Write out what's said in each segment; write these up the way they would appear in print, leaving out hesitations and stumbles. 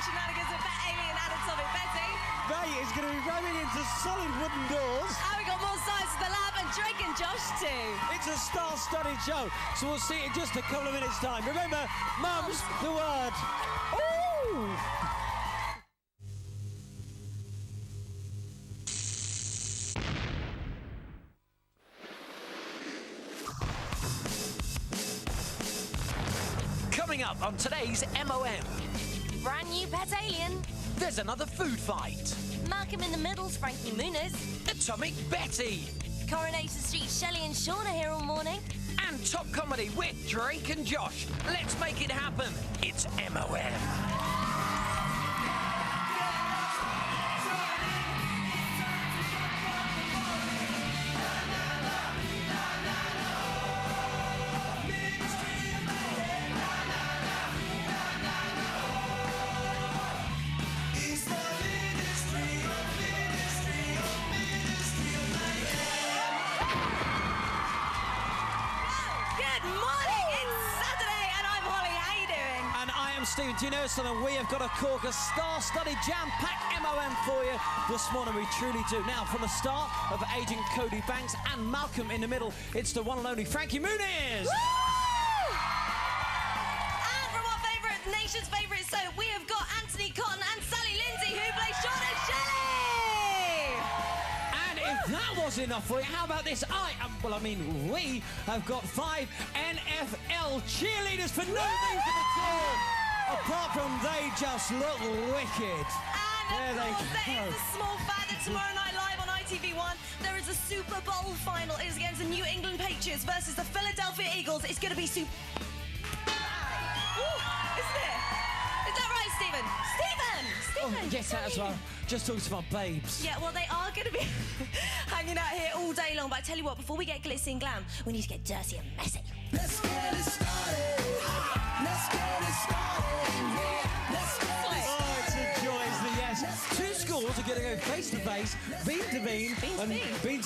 shenanigans with Pet Alien and its Tommy Betty. Mate is going to be ramming into solid wooden doors. And we got more sides to the lab and Drake and Josh too. It's a star-studded show, so we'll see it in just a couple of minutes' time. Remember, mum's the word. Ooh! Coming up on today's MOM. Brand new Pet Alien. There's another food fight. Malcolm in the Middle's Frankie Muniz. Atomic Betty. Coronation Street Shelley and Sean are here all morning. And top comedy with Drake and Josh. Let's make it happen. It's MOM. Stephen Tunison, and we have got a cork, a star-studded, jam-packed MOM for you this morning. We truly do. Now, from the start of Agent Cody Banks and Malcolm in the Middle, it's the one and only Frankie Muniz. Woo! And from our nation's favourite soap, we have got Anthony Cotton and Sally Lindsay, who play Sean and Shelley. And if that was enough for you, how about this? We have got 5 NFL cheerleaders for no reason at all. Apart from they just look wicked. And of course, there is a small fact that tomorrow night live on ITV1, there is a Super Bowl final. It is against the New England Patriots versus the Philadelphia Eagles. It's going to be super... Ooh, isn't it? Is that right, Stephen? Stephen! Oh, yes, that as well. Just talking to my babes. Yeah, well, they are going to be hanging out here all day long. But I tell you what, before we get glitzy and glam, we need to get dirty and messy. Let's get it started. Let's get it started. Yeah, let's get it started. Oh, it's a joy, isn't it? Yes. Two schools are going to go face to face, bean to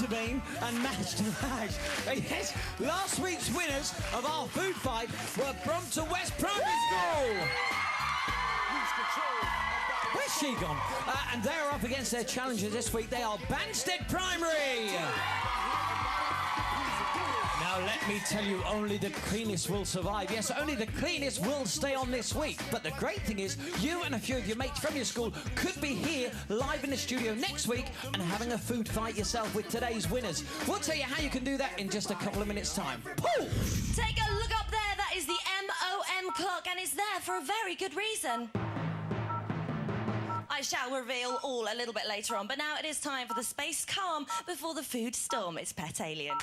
bean, and match to match. And yes, last week's winners of our food fight were Brompton West Primary School. Where's she gone? And they're up against their challengers this week. They are Banstead Primary. Now, let me tell you, only the cleanest will survive. Yes, only the cleanest will stay on this week. But the great thing is, you and a few of your mates from your school could be here live in the studio next week and having a food fight yourself with today's winners. We'll tell you how you can do that in just a couple of minutes' time. Pooh! Take a look up there. That is the MOM clock, and it's there for a very good reason. I shall reveal all a little bit later on, but now it is time for the space calm before the food storm. It's Pet Alien.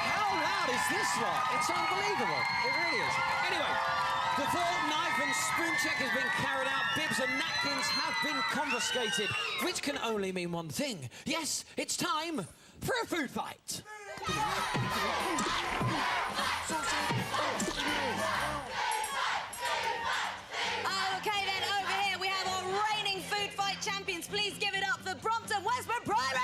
How loud is this lot? It's unbelievable. It really is. Anyway, the fork, knife and spoon check has been carried out. Bibs and napkins have been confiscated, which can only mean one thing. Yes, it's time for a food fight. Okay, then, over here we have our reigning food fight champions. Please give it up for Brompton Westbrook Primary!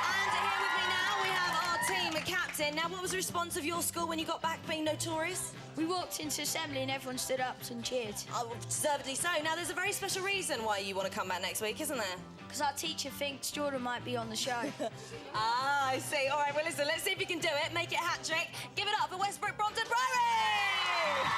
And here with me now, we have our team captain. Now, what was the response of your school when you got back being notorious? We walked into assembly and everyone stood up and cheered. Oh, deservedly so. Now, there's a very special reason why you want to come back next week, isn't there? Because our teacher thinks Jordan might be on the show. Ah, I see. All right, well, listen, let's see if you can do it. Make it a hat trick. Give it up for Westbrook Brompton Primary!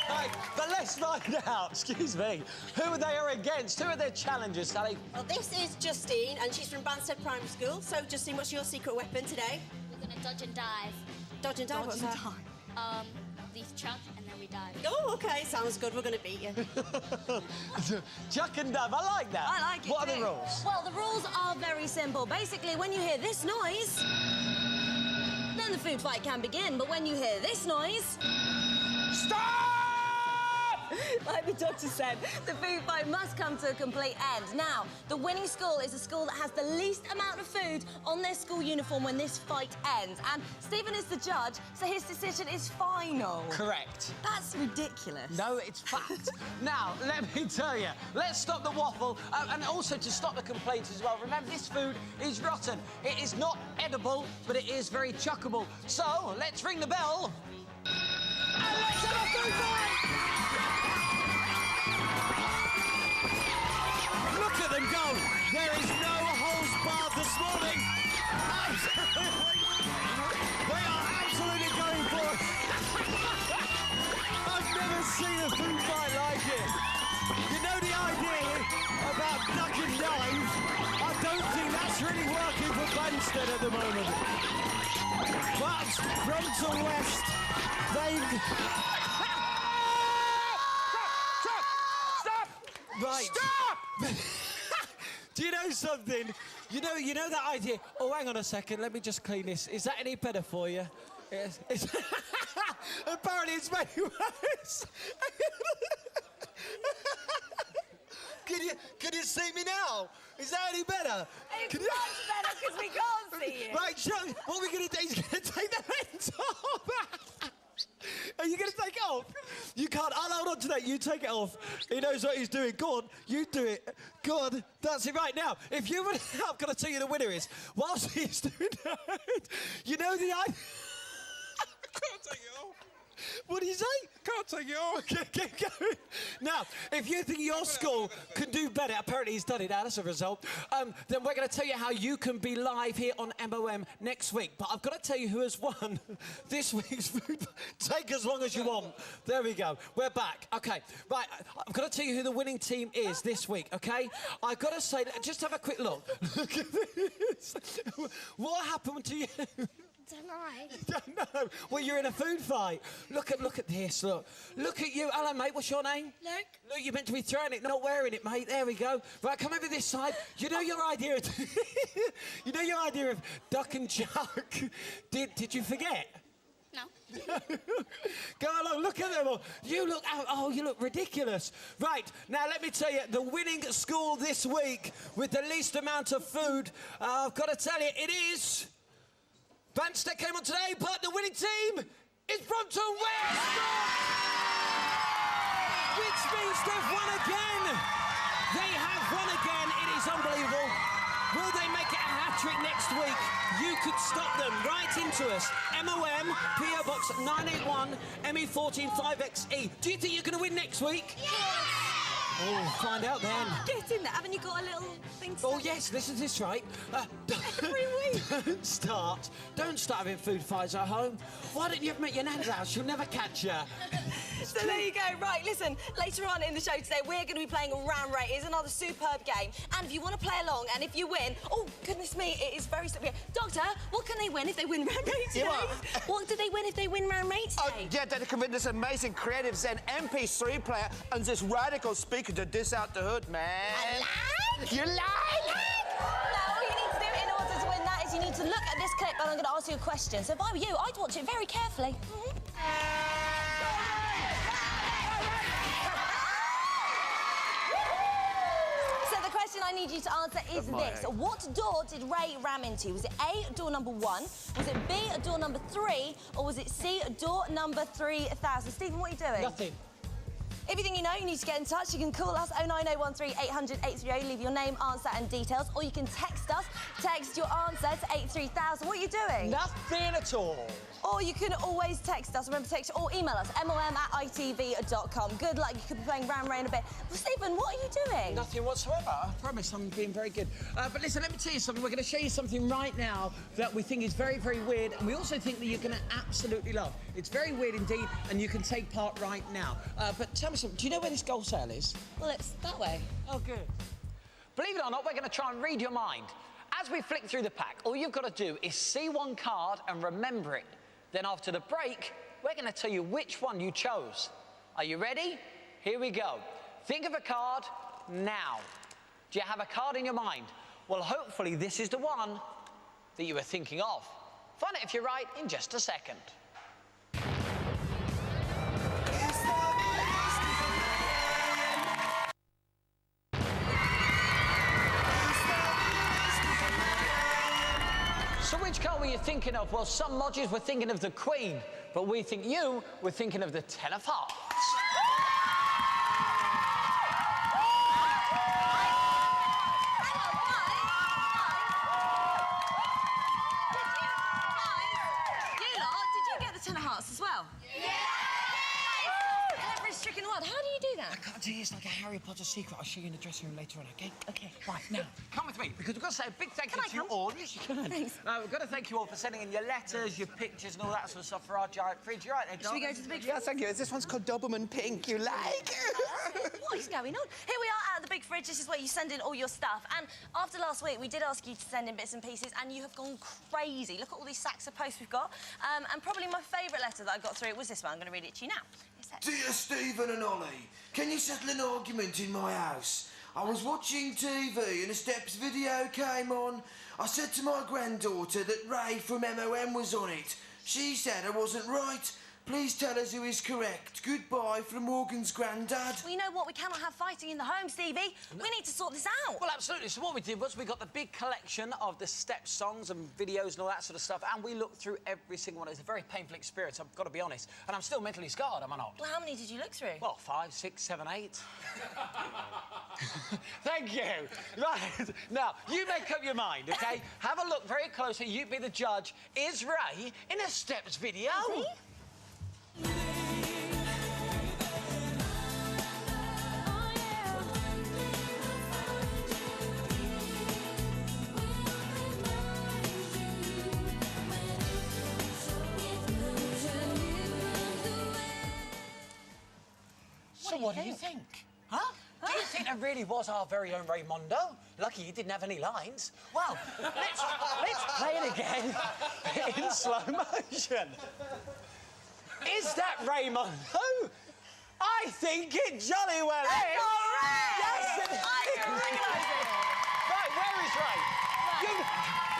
Right, but let's find out, excuse me, who they are against. Who are their challengers, Sally? Well, this is Justine, and she's from Banstead Primary School. So, Justine, what's your secret weapon today? We're going to dodge and dive. Dodge and dive? What's that? These chuck and then we dive. Oh, OK, sounds good. We're going to beat you. Chuck and dive, I like that. I like it What are too. the rules? Well, the rules are very simple. Basically, when you hear this noise, then the food fight can begin. But when you hear this noise... Stop! Like the doctor said, the food fight must come to a complete end. Now, the winning school is a school that has the least amount of food on their school uniform when this fight ends. And Stephen is the judge, so his decision is final. Correct. That's ridiculous. No, it's fact. Now, let me tell you, let's stop the waffle and also to stop the complaints as well. Remember, this food is rotten. It is not edible, but it is very chuckable. So, let's ring the bell. And let's have a food fight! Look at them go! There is no holds barred this morning. They are absolutely going for it. I've never seen a food fight like it. You know the idea about duck and dive? I don't think that's really working for Banstead at the moment. But from to west, they've... Stop! Right. Stop! Do you know something? You know that idea? Oh, hang on a second. Let me just clean this. Is that any better for you? Yes. Apparently it's made worse. Can you see me now? Is that any better? It's much better because we can't see you. Right, show, what we're going to do is going to take the lens off. Are you going to take it off? You can't. I'll hold on to that. You take it off. He knows what he's doing. Go on. You do it. Go on. That's it right now. If you would help, can I tell you the winner is? Whilst he's doing that, you know the idea. Can't take it off. What do you say? Can't take it off. Okay, keep going. Now, if you think your school can do better, apparently he's done it now, that's a result, then we're going to tell you how you can be live here on MOM next week. But I've got to tell you who has won this week's food. Take as long as you want. There we go. We're back. Okay, right. I've got to tell you who the winning team is this week, okay? I've got to say, just have a quick look. Look at this. What happened to you? Don't know. Well, you're in a food fight. Look at this. Look at you. Hello, mate. What's your name? Luke. Luke, you're meant to be throwing it, not wearing it, mate. There we go. Right, come over this side. You know your idea. You know your idea of duck and chuck. Did you forget? No. Go along, look at them all. You look out. Oh, you look ridiculous. Right, now let me tell you, the winning school this week with the least amount of food, I've got to tell you, it is... Banstead came on today, but the winning team is Brompton West! Which means they've won again! They have won again, it is unbelievable. Will they make it a hat-trick next week? You could stop them. Write into us. MOM, PO Box 981, ME14 5XE. Do you think you're going to win next week? Yes! Oh, find out then. Get in there. Haven't you got a little thing to Oh, say? yes, listen to this, right? Every week. Don't start having food fights at home. Why don't you ever make your nan's house? She'll never catch you. So there you go. Right, listen, later on in the show today, we're going to be playing Round Rate. It's another superb game. And if you want to play along, and if you win, oh, goodness me, it is very simple. Doctor, what can they win if they win Round Rate today? What do they win if they win Round Rate today? Yeah, they can win this amazing creative Zen MP3 player and this radical speaker to diss out the hood, man. I like? You like? No, all you need to do in order to win that is you need to look at this clip and I'm going to ask you a question. So if I were you, I'd watch it very carefully. So the question I need you to answer is this. What door did Ray ram into? Was it A, door number 1? Was it B, door number 3? Or was it C, door number 3000? Stephen, what are you doing? Nothing. Everything you know, you need to get in touch. You can call us 09013 800 830, leave your name, answer and details, or you can text us. Text your answer to 83000. What are you doing? Nothing at all. Or you can always text us. Remember, text or email us, mom@itv.com. Good luck. You could be playing Round Ray in a bit. Well, Stephen, what are you doing? Nothing whatsoever. I promise I'm being very good. But listen, let me tell you something. We're going to show you something right now that we think is very, very weird, and we also think that you're going to absolutely love. It's very weird indeed, and you can take part right now. But tell me something. Do you know where this goal sale is? Well, it's that way. Oh, good. Believe it or not, we're going to try and read your mind. As we flick through the pack, all you've got to do is see one card and remember it. Then after the break, we're going to tell you which one you chose. Are you ready? Here we go. Think of a card now. Do you have a card in your mind? Well, hopefully this is the one that you were thinking of. Find it if you're right in just a second. Which car were you thinking of? Well, some modges were thinking of the Queen, but we think you were thinking of the Ten of Hearts. Ten of Hearts as well? Yeah! Cleverest trick in the world. How do you do that? I can't do it. It's like a Harry Potter secret. I'll show you in the dressing room later on, OK? OK. Right, now, come with me, because we've got to say a big thank you to you all. Yes, you can. Thanks. We've got to thank you all for sending in your letters, your pictures, and all that sort of stuff for our giant fridge. You're right, there, Should we go to the big fridge? Yes, thank you. This one's called Doberman Pink. You like? What is going on? Here we are at the big fridge. This is where you send in all your stuff. And after last week, we did ask you to send in bits and pieces, and you have gone crazy. Look at all these sacks of post we've got. And probably my favourite letter that I got through was this one. I'm going to read it to you now. Dear Stephen and Ollie, can you settle an argument in my house? I was watching TV and a Steps video came on. I said to my granddaughter that Ray from MOM was on it. She said I wasn't right. Please tell us who is correct. Goodbye from Morgan's granddad. Well, you know what? We cannot have fighting in the home, Stevie. We need to sort this out. Well, absolutely. So what we did was we got the big collection of the Step songs and videos and all that sort of stuff, and we looked through every single one. It was a very painful experience, I've got to be honest. And I'm still mentally scarred, am I not? Well, how many did you look through? Well, 5, 6, 7, 8. Thank you. Right. Now, you make up your mind, OK? Have a look very closely. You be the judge. Is Ray in a Steps video? Is he? So what do you think? Huh? Do you think that really was our very own Raymondo? Lucky he didn't have any lines. Well, let's play it again in slow motion. Is that Raymondo? I think it jolly well is. Yes, it is. Right, where is Ray?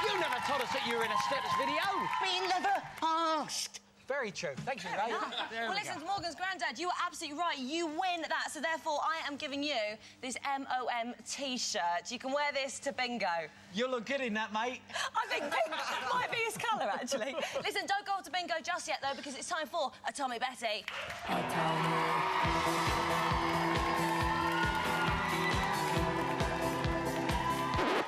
You never told us that you were in a Steps video. We never asked. Very true. Thank you, Ray. Well, listen, to Morgan's granddad, you were absolutely right. You win that, so therefore I am giving you this MOM T-shirt. You can wear this to bingo. You look good in that, mate. I think pink might be his colour, actually. Listen, don't go off to bingo just yet, though, because it's time for Atomic Betty.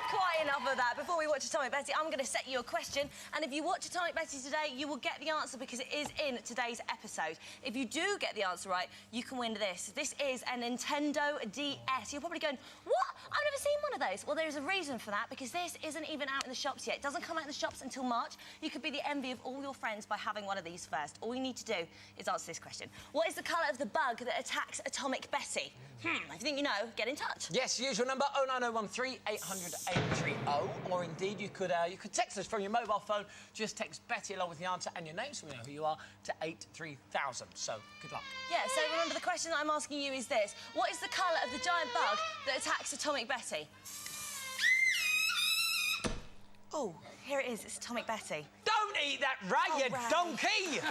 Quite enough of that. Before we watch Atomic Betty, I'm going to set you a question, and if you watch Atomic Betty today, you will get the answer because it is in today's episode. If you do get the answer right, you can win this. This is a Nintendo DS. You're probably going, what? I've never seen one of those. Well, there's a reason for that, because this isn't even out in the shops yet. It doesn't come out in the shops until March. You could be the envy of all your friends by having one of these first. All you need to do is answer this question. What is the colour of the bug that attacks Atomic Betty? If you think you know, get in touch. Yes, usual number 09013 800 830, or indeed you could text us from your mobile phone. Just text Betty along with the answer and your name, so we know who you are, to 83000. So good luck. Yeah. So remember the question that I'm asking you is this: what is the colour of the giant bug that attacks Atomic Betty? Oh, here it is. It's Atomic Betty. Don't eat that rat, you Ray. donkey!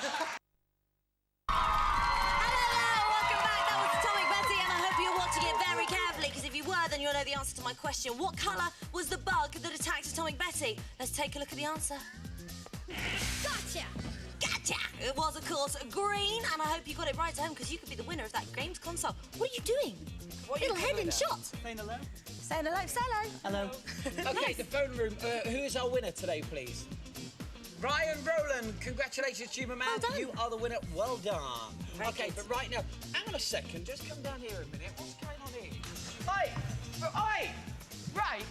Very carefully, because if you were, then you'll know the answer to my question. What colour was the bug that attacked Atomic Betty? Let's take a look at the answer. Gotcha! Gotcha! It was, of course, green, and I hope you got it right at home, because you could be the winner of that games console. What are you doing? Little head in shot. Saying hello. Saying hello. Say hello. Hello. OK, the phone room. Who is our winner today, please? Ryan Rowland, congratulations to you, my man. Well done. You are the winner. Well done. Very OK, good. but right now, hang on a second. Just come down here a minute. What's going on here? Oi! Ray!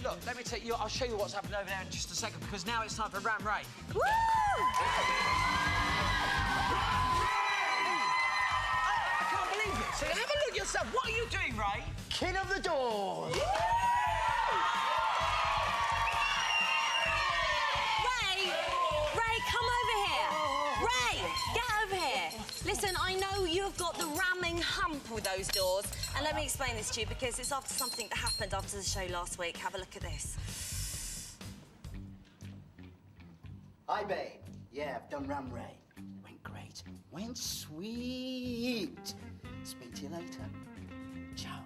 Look, let me tell you, I'll show you what's happening over there in just a second, because now it's time for Ram Ray. Woo! I can't believe it. So have a look yourself. What are you doing, Ray? King of the doors. Ray, come over here. Ray, get over here. Listen, I know you've got the ramming hump with those doors, and let me explain this to you, because it's after something that happened after the show last week. Have a look at this. Hi, babe. Yeah, I've done Ram Ray. Went great. Went sweet. Speak to you later. Ciao.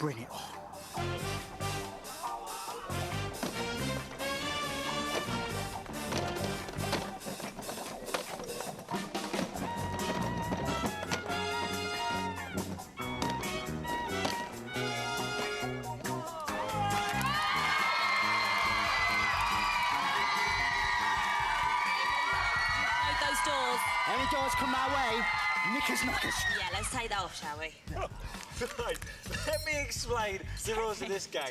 bring it on. Those doors. Any doors come my way, knickers knockers. Yeah, let's take that off, shall we? Right, let me explain the rules of this game.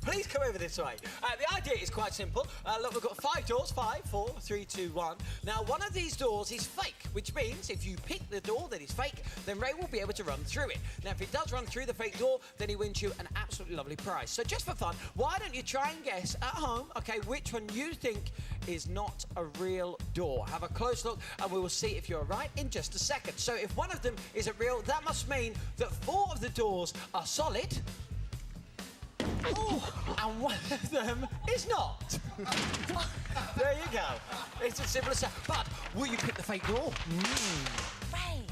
Please come over this way. The idea is quite simple. Look, we've got 5 doors. 5, 4, 3, 2, 1. Now, one of these doors is fake, which means if you pick the door that is fake, then Ray will be able to run through it. Now, if he does run through the fake door, then he wins you an absolutely lovely prize. So just for fun, why don't you try and guess at home, OK, which one you think is not a real door? Have a close look, and we will see if you're right in just a second. So if one of them isn't real, that must mean that 4 of the doors are solid. Ooh, and one of them is not. There you go. It's as simple as that. But will you pick the fake door? Ray.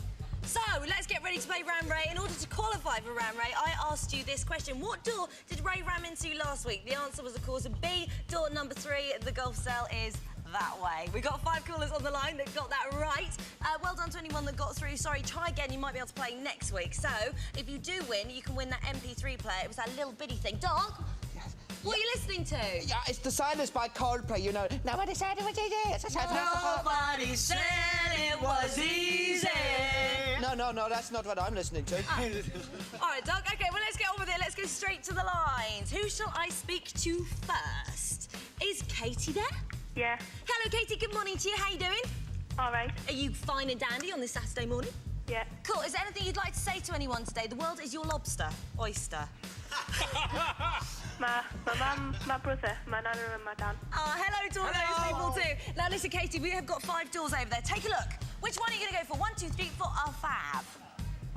So, let's get ready to play Ram Ray. In order to qualify for Ram Ray, I asked you this question. What door did Ray ram into last week? The answer was, of course, B. Door number 3, the golf cell is that way. We got 5 callers on the line that got that right. Well done to anyone that got through. Sorry, try again. You might be able to play next week. So, if you do win, you can win that MP3 player. It was that little bitty thing. Dog? Yes. What are you listening to? Yeah, it's The Silence by Coldplay, you know. Nobody said it was easy. Nobody said it was easy. No, that's not what I'm listening to. All right, Doug. OK, well, let's get on with it. Let's go straight to the lines. Who shall I speak to first? Is Katie there? Yeah. Hello, Katie. Good morning to you. How you doing? All right. Are you fine and dandy on this Saturday morning? Yeah. Cool. Is there anything you'd like to say to anyone today? The world is your lobster. Oyster. my mum, my brother, my nana and my dad. Oh, hello to all those people too. Now, listen, Katie, we have got 5 doors over there. Take a look. Which one are you going to go for? 1, 2, 3, 4, or 5?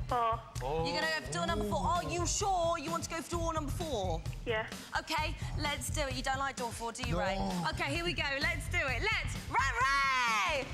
4. You're going to go for door number 4. Are you sure you want to go for door number 4? Yeah. OK, let's do it. You don't like door 4, do you, Ray? OK, here we go. Let's do it. Let's Ray!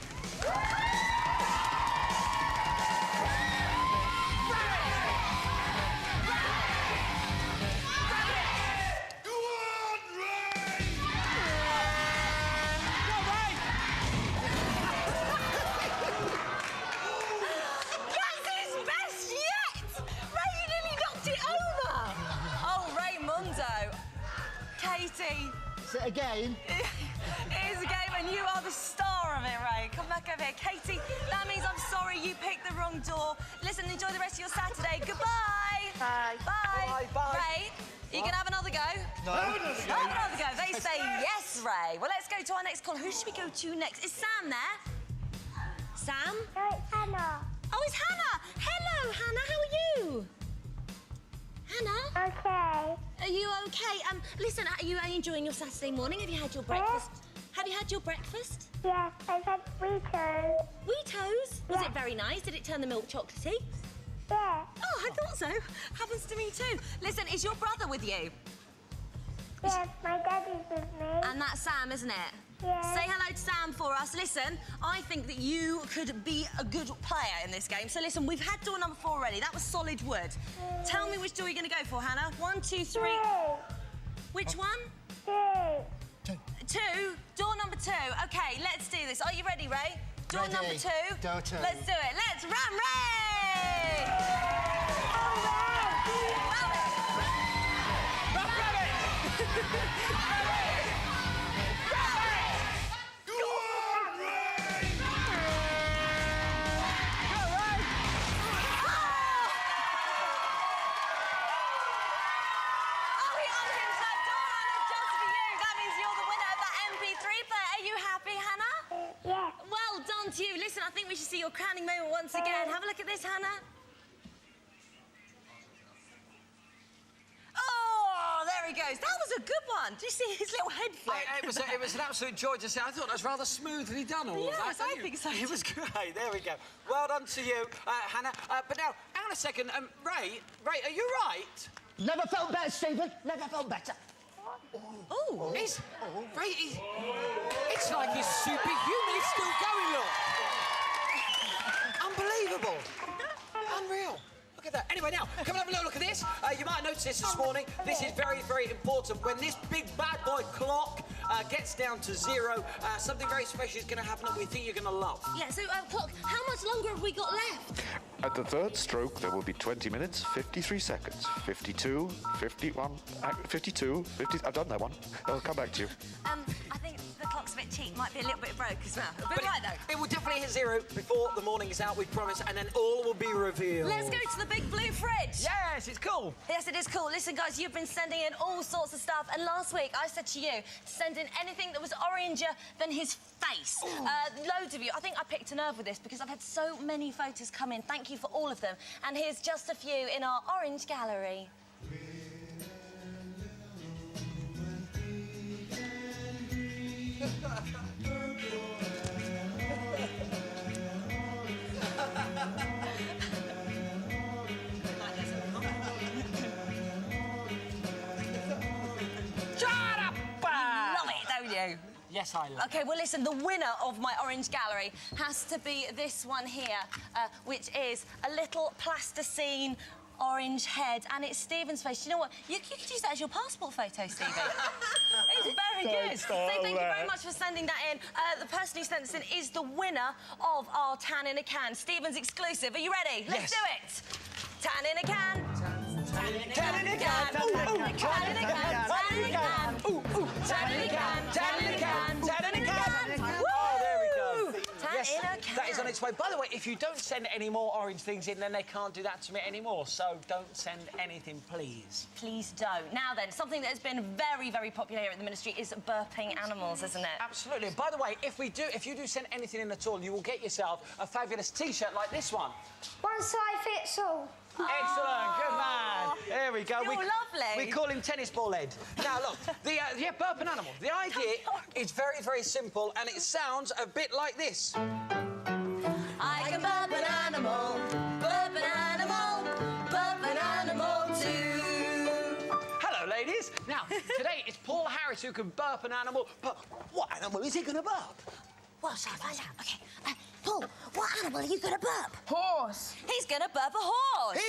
Katie. Is it a game? It is a game, and you are the star of it, Ray. Come back over here. Katie, that means I'm sorry you picked the wrong door. Listen, enjoy the rest of your Saturday. Goodbye. Bye. Bye. Bye. Ray, are you going to have another go? No. Have another go. They say yes, Ray. Well, let's go to our next call. Who should we go to next? Is Sam there? Sam? No, it's Hannah. Oh, it's Hannah. Hello, Hannah. How are you? Hannah? Okay. Are you okay? Listen, are you enjoying your Saturday morning? Have you had your breakfast? Have you had your breakfast? Yeah, I've had Weetos. Weetos? Was Yeah. it very nice? Did it turn the milk chocolatey? Yeah. Oh, I thought so. Happens to me too. Listen, is your brother with you? Yeah, my daddy's with me. And that's Sam, isn't it? Yeah. Say hello to Sam for us. Listen, I think that you could be a good player in this game. So listen, we've had door number 4 already. That was solid wood. Tell me which door you're going to go for, Hannah. 1, 2, 3. 2. Which one? 2. 2. Door number 2. Okay, let's do this. Are you ready, Ray? Door Ready. number 2. Door 2. Let's do it. Let's ram Ray! Yeah. Well done to you. Listen, I think we should see your crowning moment once again. Have a look at this, Hannah. Oh, there he goes. That was a good one. Do you see his little head flick? It was an absolute joy to see. I thought that was rather smoothly done, all of that. Yes, I think so. It was great. There we go. Well done to you, Hannah. But now, hang on a second. Ray, are you right? Never felt better, Stephen. Never felt better. Oh. Ray, it's like he's superhuman. He's still going, look. Unbelievable. Unreal. Look at that. Anyway, now, come and have a little look at this. You might have noticed this morning. This is very, very important. When this big bad boy clock gets down to 0, something very special is going to happen that we think you're going to love. Yeah, so, clock, how much longer have we got left? At the third stroke, there will be 20 minutes, 53 seconds, 52, 51, 52, 50... I've done that one. I'll come back to you. I think the clock's a bit cheap. Might be a little bit broke as well. But right, though. It will definitely hit 0 before the morning is out, we promise, and then all will be revealed. Let's go to the big blue fridge. Yes, it's cool. Yes, it is cool. Listen, guys, you've been sending in all sorts of stuff, and last week I said to you to send in anything that was oranger than his face. Loads of you. I think I picked a nerve with this because I've had so many photos come in. Thank you for all of them. And here's just a few in our orange gallery. Yes, I love OK, well, listen, the winner of my orange gallery has to be this one here, which is a little plasticine orange head, and it's Stephen's face. You know what? You could use that as your passport photo, Stephen. It's very good. So thank you very much for sending that in. The person who sent this in is the winner of our Tan in a Can. Stephen's exclusive. Are you ready? Let's do it. Tan in a can. Tan in a can. Tan in a can. Tan in a can. Tan in a can. Tan in a can. Tan in a can. Tan in a can. Oh, there we go. Tan in a can. That is on its way. By the way, if you don't send any more orange things in, then they can't do that to me anymore. So don't send anything, please. Please don't. Now then, something that has been very, very popular here at the Ministry is burping animals, isn't it? Absolutely. By the way, if you do send anything in at all, you will get yourself a fabulous T-shirt like this one. One size fits all. Excellent, good man. There we go. You're lovely. We call him tennis ball head. Now look, burp an animal. The idea is very, very simple, and it sounds a bit like this. I can burp an animal too. Hello, ladies. Now today it's Paul Harris who can burp an animal. But what animal is he going to burp? Well, shall I find out? OK, Paul, what animal are you going to burp? Horse. He's going to burp a horse.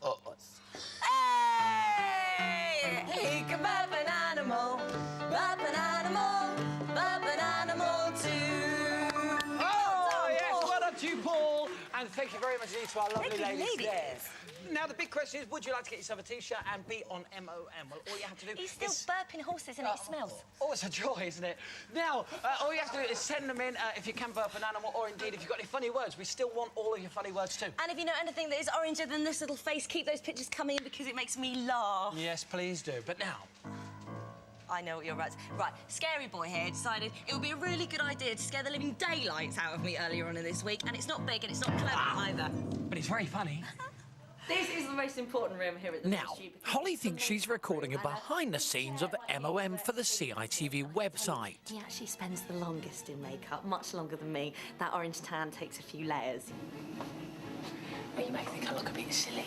Horse. Hey! He can burp an animal too. Oh, yes, well done to you, Paul. And thank you very much indeed to our lovely ladies there. Now, the big question is, would you like to get yourself a T-shirt and be on MOM? Well, all you have to do He's still burping horses and it smells. Oh, it's a joy, isn't it? Now, all you have to do is send them in if you can burp an animal, or indeed, if you've got any funny words. We still want all of your funny words too. And if you know anything that is oranger than this little face, keep those pictures coming in because it makes me laugh. Yes, please do. But now... I know what you're right. Right, Scary Boy here decided it would be a really good idea to scare the living daylights out of me earlier on in this week, and it's not big and it's not clever either. But it's very funny. This is the most important room here at the Ministry. Holly thinks she's recording a behind-the-scenes of MOM for the CITV website. He actually spends the longest in makeup, much longer than me. That orange tan takes a few layers. Well, you may think I look a bit silly,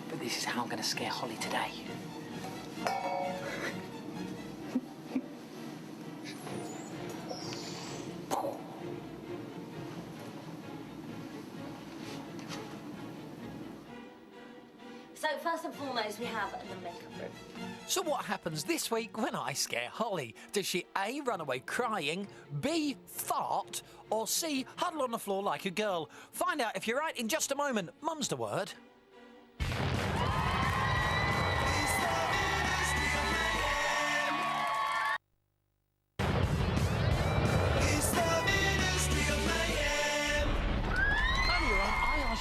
but this is how I'm going to scare Holly today. So, first and foremost, we have the makeup room. So what happens this week when I scare Holly? Does she A, run away crying, B, fart, or C, huddle on the floor like a girl? Find out if you're right in just a moment. Mum's the word.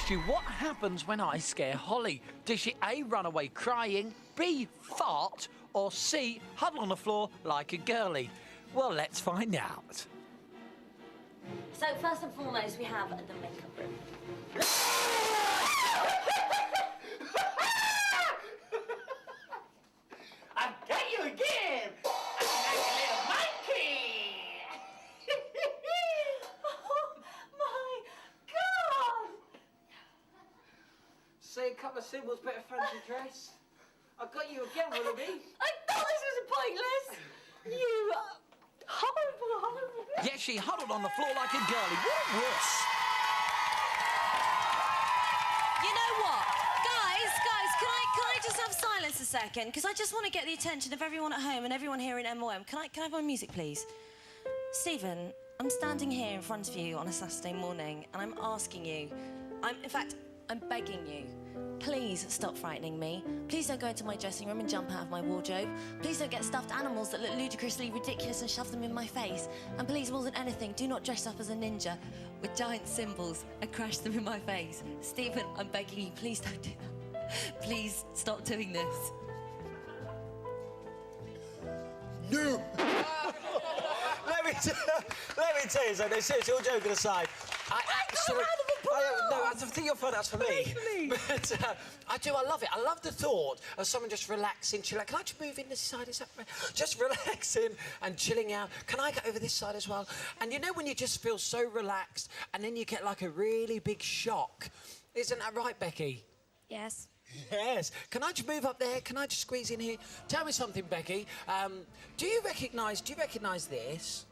You what happens when I scare Holly? Does she A, run away crying, B, fart, or C, huddle on the floor like a girlie? Well, let's find out. So, first and foremost, we have the makeup room. I got you again! I'm like a little monkey! Say a couple of symbols, bit of fancy dress. I got you again, Willoughby. I thought this was pointless. You horrible. Yes, she huddled on the floor like a girlie. What a wuss. You know what? Guys, can I just have silence a second? Because I just want to get the attention of everyone at home and everyone here in MOM. Can I have my music, please? Stephen, I'm standing here in front of you on a Saturday morning and I'm asking you, in fact, I'm begging you, please stop frightening me. Please don't go into my dressing room and jump out of my wardrobe. Please don't get stuffed animals that look ludicrously ridiculous and shove them in my face. And please, more than anything, do not dress up as a ninja with giant symbols and crash them in my face. Stephen, I'm begging you, please don't do that. Please stop doing this. No! Let me tell you something. Seriously, all joking aside, I think you'll find that's for me. But I love it. I love the thought of someone just relaxing, chilling. Can I just move in this side? Is that right? Just relaxing and chilling out. Can I get over this side as well? And you know when you just feel so relaxed and then you get like a really big shock? Isn't that right, Becky? Yes. Yes. Can I just move up there? Can I just squeeze in here? Tell me something, Becky. Do you recognise this?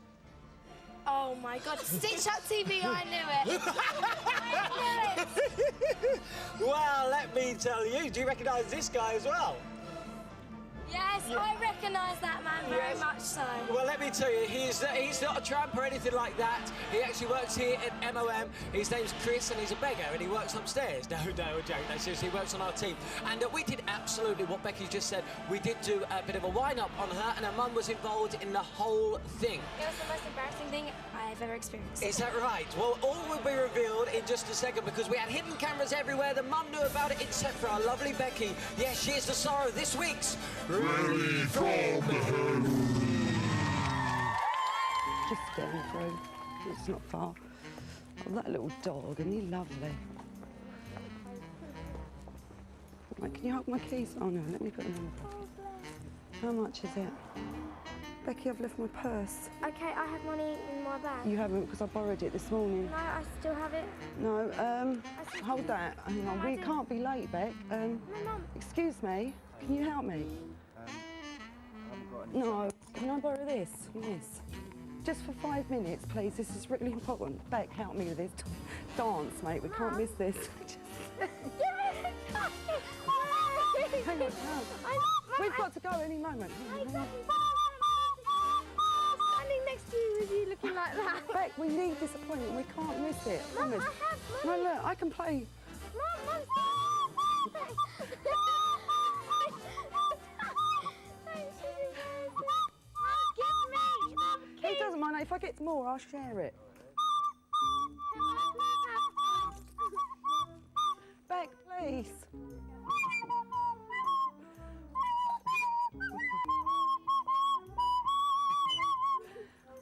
Oh my God, Stitch Up TV, I knew it. I knew it. Well, let me tell you, do you recognise this guy as well? Yes, I recognise that man very much so. Well, let me tell you, he's not a tramp or anything like that. He actually works here at MOM. His name's Chris and he's a beggar and he works upstairs. No, seriously, he works on our team. And we did absolutely what Becky just said. We did do a bit of a wind-up on her and her mum was involved in the whole thing. It was the most embarrassing thing I've ever experienced. Is that right? Well, all will be revealed in just a second because we had hidden cameras everywhere. The mum knew about it except for our lovely Becky. Yes, she is the star of this week's Really From Home. Just going through. It's not far. Oh, that little dog, isn't he lovely? Right, can you hold my keys? Oh no, let me put them in the pocket. How much is it? Becky, I've left my purse. Okay, I have money in my bag. You haven't, because I borrowed it this morning. No, I still have it. No, hold that. Hang on, we can't be late, Beck. Mum. Excuse me, can you help me? No, can I borrow this? Yes. Just for 5 minutes, please. This is really important. Beck, help me with this. Dance, mate. We can't miss this. Hang on, we've got to go any moment. Hang on. Standing next to you with you looking like that. Beck, we need this appointment. We can't miss it. Mum, Promise. I have money. No, look, I can play. Mum. It doesn't mind. If I get more, I'll share it. Beck, please.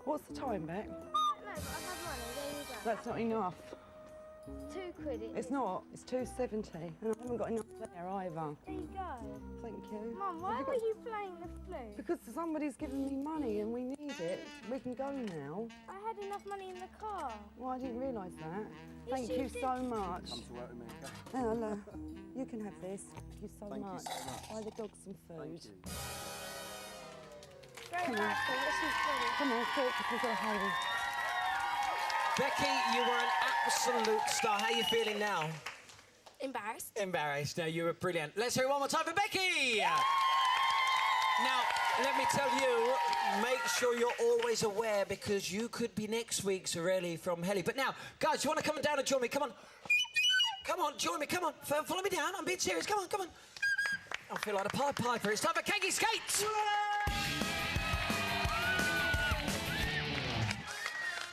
What's the time, Beck? No, but I have money. There you go. That's not enough. £2. It's not. It's £2.70, and I haven't got enough there either. There you go. Thank you. Mum, why were you playing the flute? Because somebody's given me money and we need it. We can go now. I had enough money in the car. Well, I didn't realise that. Yes, Thank you you did. so much. Come to work with me, okay? Hang on, look. You can have this. Thank you so Thank you much. so much. Buy the dog some food. Very Come on. nice, this is brilliant. Come on, quick, because we've got to hurry. Becky, you were an absolute star. How are you feeling now? Embarrassed. Embarrassed. No, you were brilliant. Let's hear it one more time for Becky. Now, let me tell you, make sure you're always aware because you could be next week's Really From Helly. But now, guys, you want to come down and join me? Come on. Come on, join me. Come on. Follow me down. I'm being serious. Come on. I feel like a Pied Piper. It's time for Keggy Skates.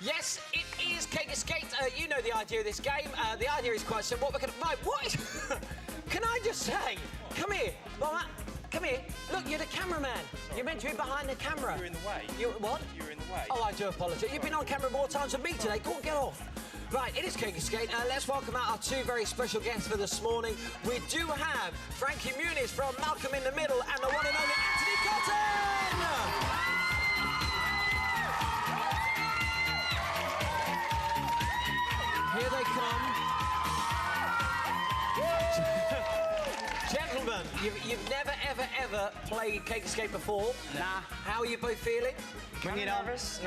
Yes, it is Keggy Skates. You know the idea of this game. The idea is quite simple. We're going to... Right, what? Can I just say? Come here. Mama, come here. Look, you're the cameraman. You're meant to be behind the camera. You're in the way. You what? You're in the way. Oh, I do apologise. You've been on camera more times than me today. Go on, get off. Right, it is Keggy Skate. Let's welcome out our two very special guests for this morning. We do have Frankie Muniz from Malcolm in the Middle and the one and only Anthony Cotton. Here they come. Gentlemen, you've never, ever played Cake Escape before. Nah. How are you both feeling? Bring it on. Nervous.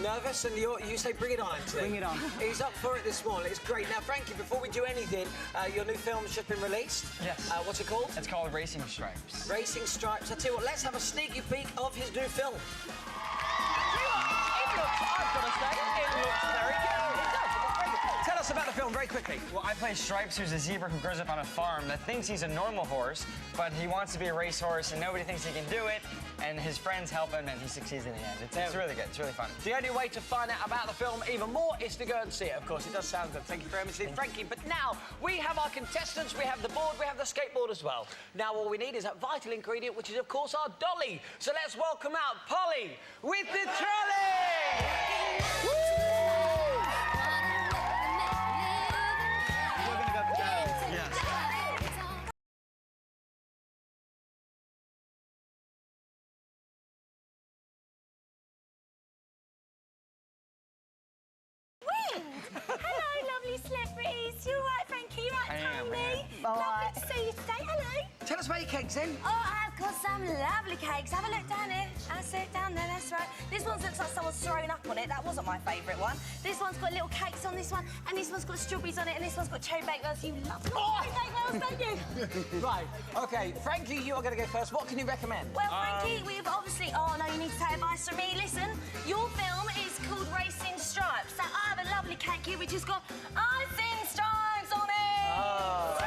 Nervous, and you say bring it on, Anthony. Bring it on. He's up for it this morning. It's great. Now, Frankie, before we do anything, your new film's just been released. Yes. What's it called? It's called Racing Stripes. Racing Stripes. I tell you what, let's have a sneaky peek of his new film. I've got to say, it looks very good. Tell us about the film very quickly. Well, I play Stripes, who's a zebra who grows up on a farm that thinks he's a normal horse, but he wants to be a racehorse and nobody thinks he can do it, and his friends help him and he succeeds in the end. It's really good. It's really fun. The only way to find out about the film even more is to go and see it, of course. It does sound good. Thank you very much, Frankie. But now, we have our contestants, we have the board, we have the skateboard as well. Now, all we need is that vital ingredient, which is, of course, our dolly. So let's welcome out Polly with the trolley! Hello, lovely celebrities. You all right, Frankie? You all right, Tony? Lovely to see you today. Hello. Tell us about your cakes, then. Oh, I've got some lovely cakes. Have a look down here. That's it, down there, that's right. This one looks like someone's thrown up on it. That wasn't my favourite one. This one's got little cakes on this one, and this one's got strawberries on it, and this one's got cherry baked wells. You love cherry baked wells, don't you? Right, OK, Frankie, you are going to go first. What can you recommend? Well, Frankie, we've obviously... Oh, no, you need to take advice from me. Listen, your film is called Racing Stripes. So I have a lovely cake here which has got icing stripes on it. Oh.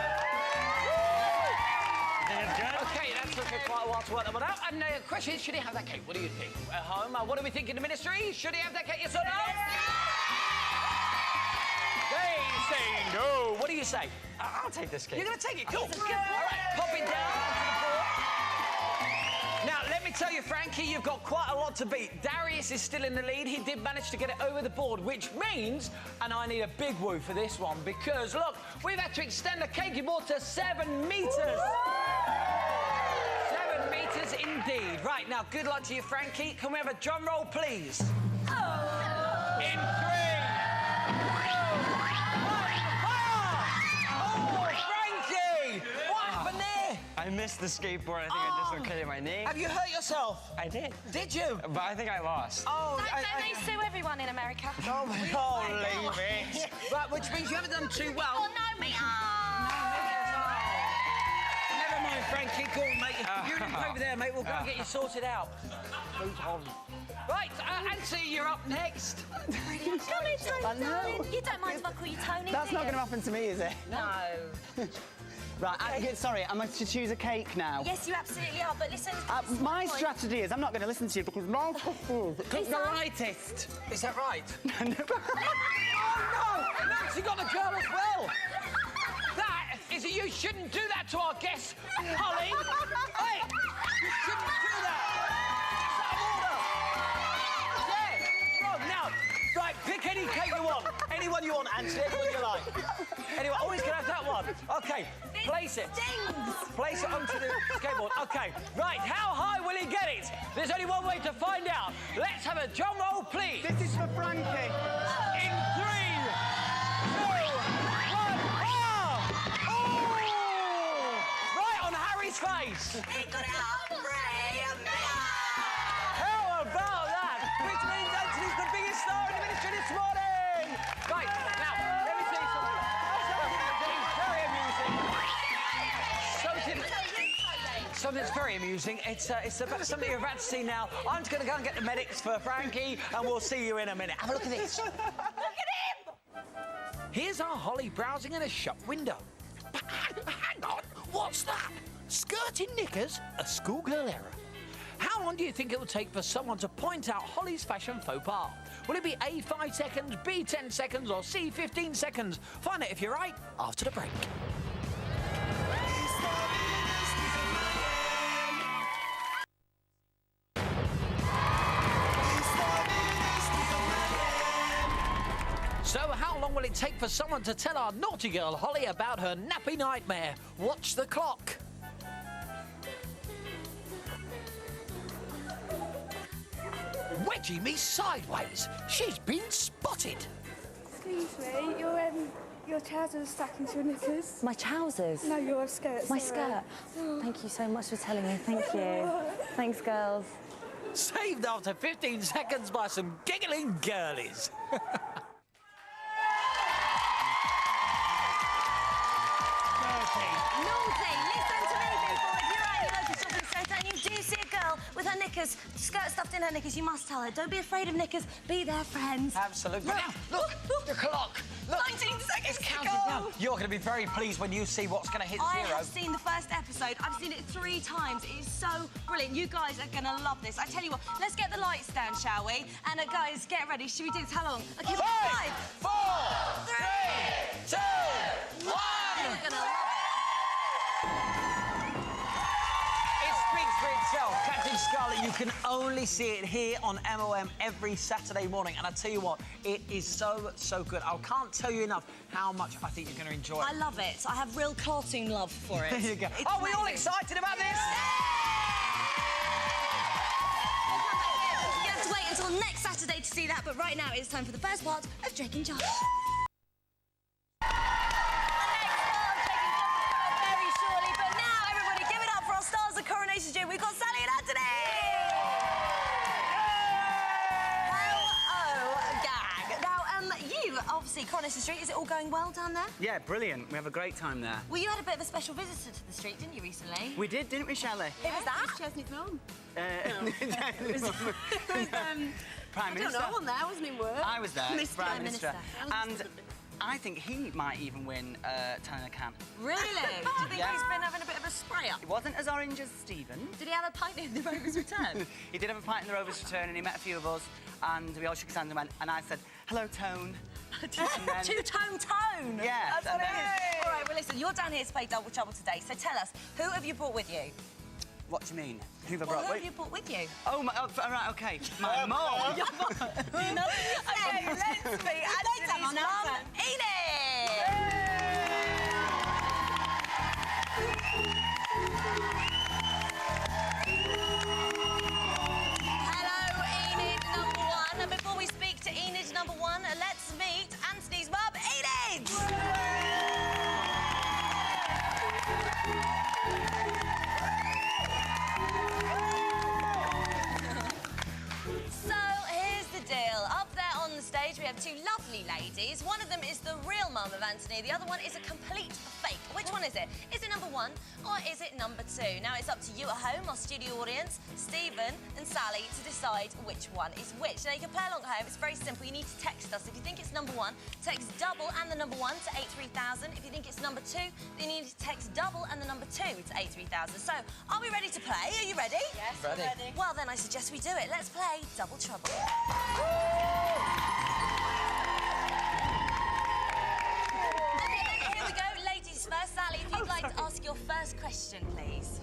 OK, that took quite a while to work that one out. And the question is, should he have that cake? What do you think? At home, what do we think in the ministry? Should he have that cake, yes or no? They say no. What do you say? I'll take this cake. You're going to take it? Cool. All right, pop it down onto the board. Now, let me tell you, Frankie, you've got quite a lot to beat. Darius is still in the lead. He did manage to get it over the board, which means, and I need a big woo for this one, because, look, we've had to extend the cakey board to 7 metres. 7 metres indeed. Right, now, good luck to you, Frankie. Can we have a drum roll, please? Oh. In 3. I missed the skateboard. I think I dislocated my knee. Have you hurt yourself? I did. Did you? But I think I lost. Oh, don't they sue everyone in America? Oh, my God. Leave it. Right, which means you haven't done too well. Oh, no, me. Never mind, Frankie. Go on, mate. You're over there, mate. We'll go and get you sorted out. Right, Anthony, you're up next. Come in, Tony, darling. You don't mind if I call you Tony, That's not going to happen to me, is it? No. Right, sorry, am I to choose a cake now? Yes, you absolutely are, but listen... my strategy is I'm not going to listen to you because my cook the lightest. Is that right? No. Oh, no! Nancy got the girl as well! That is... You shouldn't do that to our guests, Holly! Hey! You shouldn't do that! It's out of order! Yeah, wrong. Now, right, pick any cake you want. Anyone you want, Anthony, anyone you like. Anyone, always gonna have that one. OK, place it. Place it onto the skateboard. OK, right, how high will he get it? There's only one way to find out. Let's have a drum roll, please. This is for Frankie. In 3, 2, 1, oh! Right on Harry's face. How about that? Which means Anthony's the biggest star in the ministry this morning. Right, now, let me tell you something. Something that's very amusing. It's about something you're about to see now. I'm just going to go and get the medics for Frankie, and we'll see you in a minute. Have a look at this. Look at him! Here's our Holly browsing in a shop window. But hang on, what's that? Skirting knickers? A schoolgirl error. How long do you think it will take for someone to point out Holly's fashion faux pas? Will it be A, 5 seconds, B, 10 seconds, or C, 15 seconds? Find out if you're right after the break. So how long will it take for someone to tell our naughty girl Holly about her nappy nightmare? Watch the clock. Wedgie me sideways. She's been spotted. Excuse me, Your trousers are stuck into your knickers. My trousers? No, your skirt. My sorry. skirt. Thank you so much for telling me. Thank you. Thanks, girls. Saved after 15 seconds by some giggling girlies. Naughty! Listen to me, people. If you're at your local shopping centre and you do see a girl with her knickers, skirt stuffed in her knickers, you must tell her. Don't be afraid of knickers. Be their friends. Absolutely. Look, the clock. Look, 19 seconds it's counting down. You're going to be very pleased when you see what's going to hit I zero. have seen the first episode. I've seen it 3 times. It is so brilliant. You guys are going to love this. I tell you what, let's get the lights down, shall we? And guys, get ready. Should we do this? How long? Okay, 5, 4, 3, 2, 1. You're going to love it. It speaks for itself. Captain Scarlet, you can only see it here on MOM every Saturday morning. And I tell you what, it is so, so good. I can't tell you enough how much I think you're going to enjoy it. I love it. I have real cartoon love for it. There you go. It's Are we all amazing. excited about this? You have to wait until next Saturday to see that, but right now it's time for the first part of Drake and Josh. Very shortly, but now everybody give it up for our stars of Coronation Street. We've got Sally and Anthony! Hello, gang. Now, you, obviously, Coronation Street, is it all going well down there? Yeah, brilliant. We have a great time there. Well, you had a bit of a special visitor to the street, didn't you, recently? We did, didn't we, Shelley? Who was that? Chesney's mum. It was Prime I don't Minister. know, I wasn't there, I wasn't in work. I was there, Mr. Prime Minister. Prime And I think he might even win Tanner Can. Really? Do you think Yeah. he's been having a bit of a spray up? It wasn't as orange as Stephen. Did he have a pint in the Rover's return? He did have a pint in the Rovers return and he met a few of us and we all shook his hand and went, and I said, hello, Tone. And then- Two-tone tone? Yeah, That's what and it then- is. All right, well, listen, you're down here to play Double Trouble today, so tell us, who have you brought with you? What do you mean? Who've I Well, brought who with? have you brought with you? Oh, right, okay. My mum. Your mum. Okay, let's meet Anthony's mum, Enid! Hello, Enid number 1. And before we speak to Enid number 1, let's meet Anthony's mum, Enid! So, here's the deal. Up there on the stage, we have 2 lovely ladies. One of them is the real mum of Anthony. The other one is a complete fake. Which one is it? Is it number 1 or is it number 2? Now, it's up to you at home, our studio audience, Stephen and Sally, to decide which one is which. Now, you can play along at home. It's very simple. You need to text us. If you think it's number 1, text double and the number 1 to 83000. If you think it's number 2, then you need to text double and the number 2 to 83000. So, are we ready to play? Are you ready? Yes, Ready. I'm ready. Well, then I suggest we do it. Let's play Double Trouble. Okay, then here we go. Ladies first. Sally, if you'd like to ask your first question, please.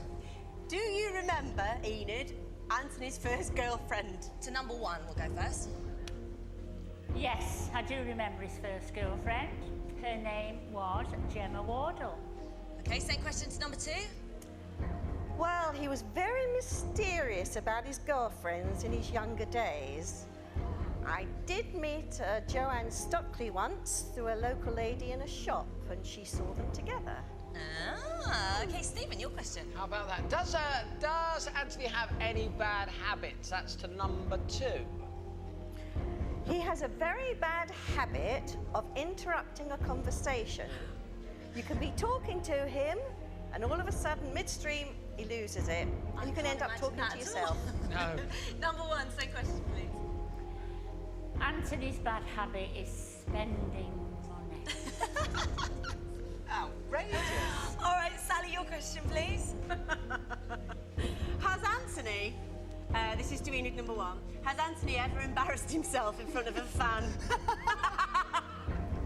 Do you remember, Enid, Anthony's first girlfriend? To number 1, we'll go first. Yes, I do remember his first girlfriend. Her name was Gemma Wardle. Okay, same question to number 2. Well, he was very mysterious about his girlfriends in his younger days. I did meet Joanne Stockley once through a local lady in a shop, and she saw them together. Ah, okay, Stephen, your question. How about that? Does Anthony have any bad habits? That's to number 2. He has a very bad habit of interrupting a conversation. You can be talking to him, and all of a sudden, midstream, he loses it, and you can end up talking to yourself. No. Number 1, same question, please. Anthony's bad habit is spending money. Outrageous. All right, Sally, your question, please. Has Anthony, this is to Enid number 1, has Anthony ever embarrassed himself in front of a fan?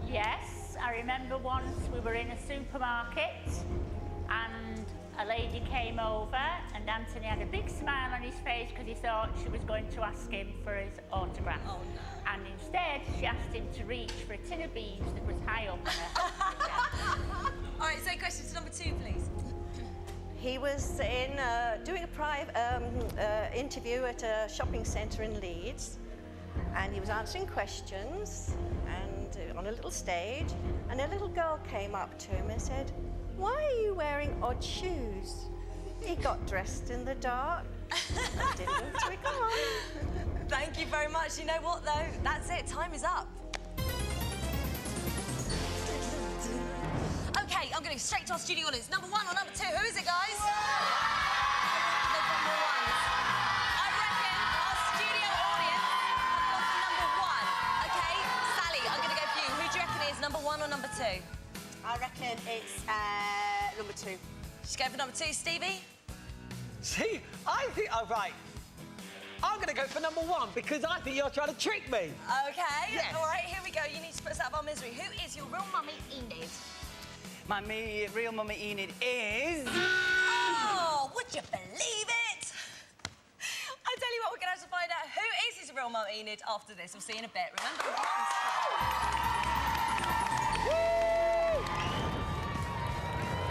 Yes, I remember once we were in a supermarket and a lady came over and Anthony had a big smile on his face because he thought she was going to ask him for his autograph. Oh, no. And instead, she asked him to reach for a tin of beans that was high up on her. All right, same question to number 2, please. He was in doing a private interview at a shopping centre in Leeds, and he was answering questions, and on a little stage, and a little girl came up to him and said, "Why are you wearing odd shoes?" He got dressed in the dark and didn't twig on. Thank you very much. You know what, though? That's it. Time is up. Okay, I'm going to go straight to our studio audience. Number 1 or number 2? Who is it, guys? They've got more ones. I reckon our studio audience have gone for number 1. Okay, Sally, I'm going to go for you. Who do you reckon it is, number 1 or number 2? I reckon it's number 2. Just go for number 2, Stevie. See, I think... Oh, right. I'm going to go for number 1 because I think you're trying to trick me. Okay, Yes. all right, here we go. You need to put us out of our misery. Who is your real mummy, Enid? My real mummy Enid is... Oh, would you believe it? I tell you what, we're going to have to find out who is his real mum, Enid, after this. We'll see you in a bit. Remember,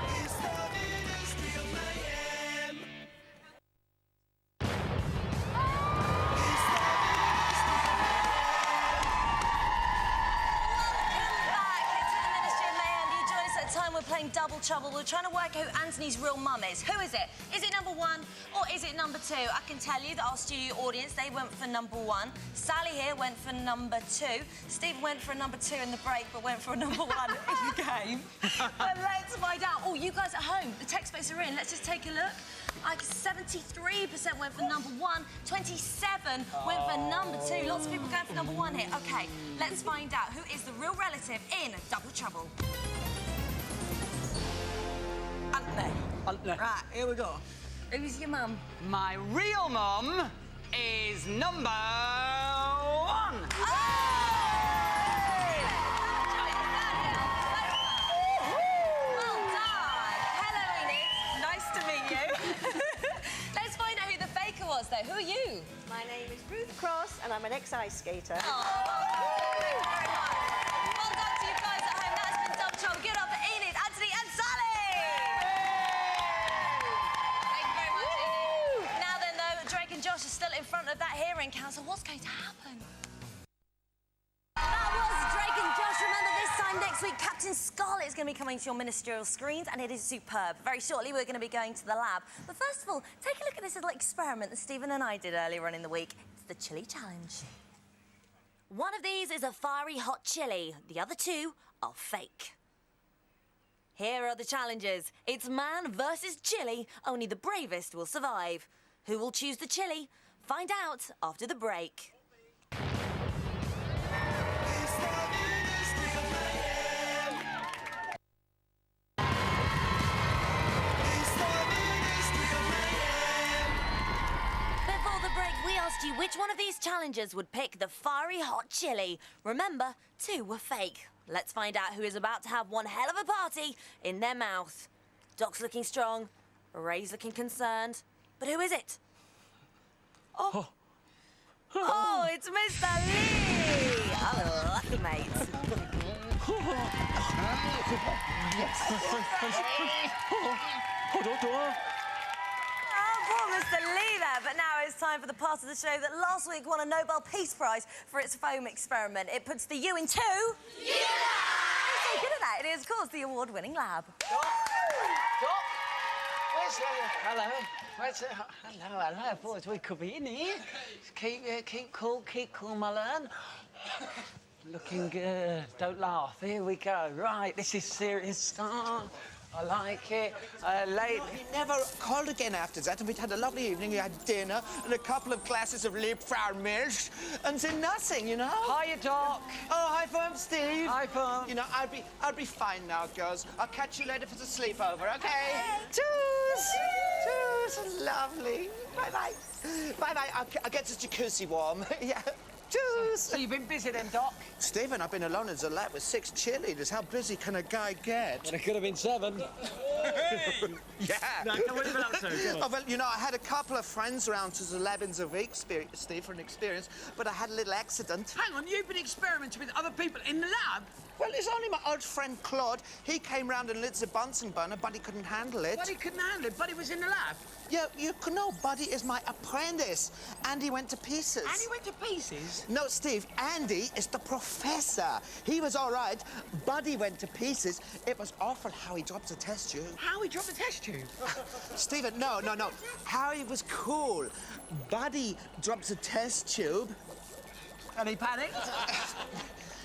It's the Ministry of Mayhem. time we're playing Double Trouble. We're trying to work out who Anthony's real mum is. Who is it? Is it number 1 or is it number 2? I can tell you that our studio audience, they went for number 1. Sally here went for number 2. Steve went for a number 2 in the break, but went for a number 1 in the game. But let's find out. Oh, you guys at home, the text votes are in. Let's just take a look. Like 73% went for number 1, 27 went for number 2. Lots of people going for number 1 here. OK, let's find out who is the real relative in Double Trouble. Right, here we go. Who's your mum? My real mum is number 1. Well done. Hello, Enid. Nice to meet you. Let's find out who the faker was, though. Who are you? My name is Ruth Cross, and I'm an ex-ice skater. Thank you very much. Well done to you guys at home. That's been Double Trouble. Give it up for Enid, Anthony, and Sally. Thank you very much, Enid. Now then, though, Drake and Josh are still in front of that hearing council. What's going to happen? That was Drake and Josh. Remember, this time next week, Captain Scarlet is going to be coming to your ministerial screens, and it is superb. Very shortly, we're going to be going to the lab. But first of all, take a look at this little experiment that Stephen and I did earlier on in the week. It's the chili challenge. One of these is a fiery hot chili. The other 2 are fake. Here are the challenges. It's man versus chili. Only the bravest will survive. Who will choose the chili? Find out after the break. Before the break, we asked you which one of these challengers would pick the fiery hot chili. Remember, 2 were fake. Let's find out who is about to have one hell of a party in their mouth. Doc's looking strong, Ray's looking concerned. But who is it? Oh, oh, it's Mr. Lee! Unlucky, mate. Oh, poor Mr. Lee there. But now it's time for the part of the show that last week won a Nobel Peace Prize for its foam experiment. It puts the U in 2. Yeah! You're so good at that. It is, of course, the award-winning lab. Doc? Where's hello? Where's hello, boys. We could be in here. Keep cool, my learn. Looking good. Don't laugh. Here we go. Right, this is serious stuff. I like it. Late. He never called again after that, and we'd had a lovely evening. We had dinner and a couple of glasses of Liebfraumilch, and then nothing, you know. Hiya, Doc. Oh, hi, Firm Steve. Hi, Firm. You know, I'll be fine now, girls. I'll catch you later for the sleepover, okay? Cheers. Cheers. Lovely. Bye-bye. Bye-bye. I'll get this jacuzzi warm. Yeah. Cheers. So you've been busy then, Doc? Stephen, I've been alone as a lad with 6 cheerleaders. How busy can a guy get? Well, it could have been 7. Yeah. No, what have you been up to? Go on. Oh, well, you know, I had a couple of friends around to the lab in the week, Steve, for an experience, but I had a little accident. Hang on, you've been experimenting with other people in the lab? Well, it's only my old friend Claude. He came round and lit the Bunsen burner, but he couldn't handle it. Buddy couldn't handle it. Buddy was in the lab. Yeah, you know, Buddy is my apprentice. Andy went to pieces. Andy went to pieces? No, Steve, Andy is the professor. He was all right. Buddy went to pieces. It was awful how he dropped the test tube. How he dropped the test tube? Stephen, no. How he was cool. Buddy dropped the test tube. And he panicked?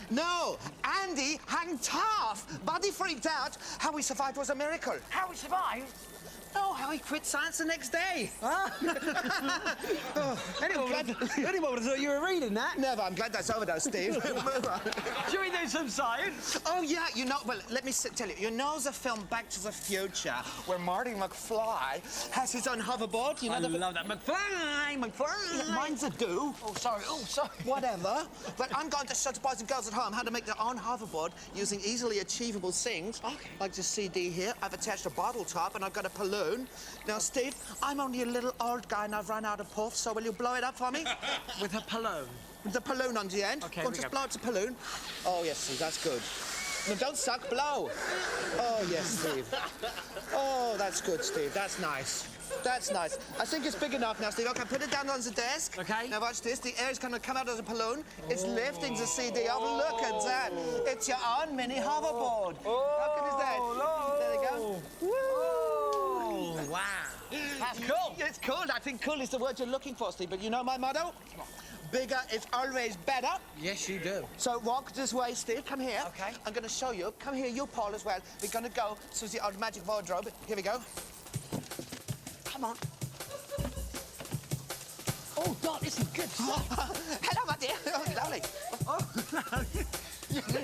No, Andy hung tough. Buddy freaked out. How he survived was a miracle. How he survived? Oh, how he quit science the next day. Anyone would have thought you were reading that. Never. I'm glad that's over now, Steve. Move on. Should we do some science? Oh, yeah, you know, well, let me tell you. You know the film Back to the Future, where Marty McFly has his own hoverboard? You know I love that. McFly! Mine's a do. Oh, sorry. Whatever. But I'm going to show the boys and girls at home how to make their own hoverboard using easily achievable things. Okay. Like the CD here. I've attached a bottle top and I've got a balloon. Now, Steve, I'm only a little old guy and I've run out of puff, so will you blow it up for me? With a balloon? With the balloon on the end. Okay, Go on, just blow up the balloon. Oh, yes, Steve, that's good. No, don't suck, blow. Oh, yes, Steve. Oh, that's good, Steve. That's nice. That's nice. I think it's big enough now, Steve. Okay, put it down on the desk. Okay. Now watch this. The air is going to come out of the balloon. It's lifting the CD up. Look at that. It's your own mini hoverboard. How good is that? There we go. Oh, wow. That's cool. It's cool. I think cool is the word you're looking for, Steve. But you know my motto? Bigger is always better. Yes, you do. So walk this way, Steve. Come here. Okay. I'm going to show you. Come here, you, Paul, as well. We're going to go through the old magic wardrobe. Here we go. Come on. Oh, Doc, this is good stuff. Hello, my dear. Oh, lovely.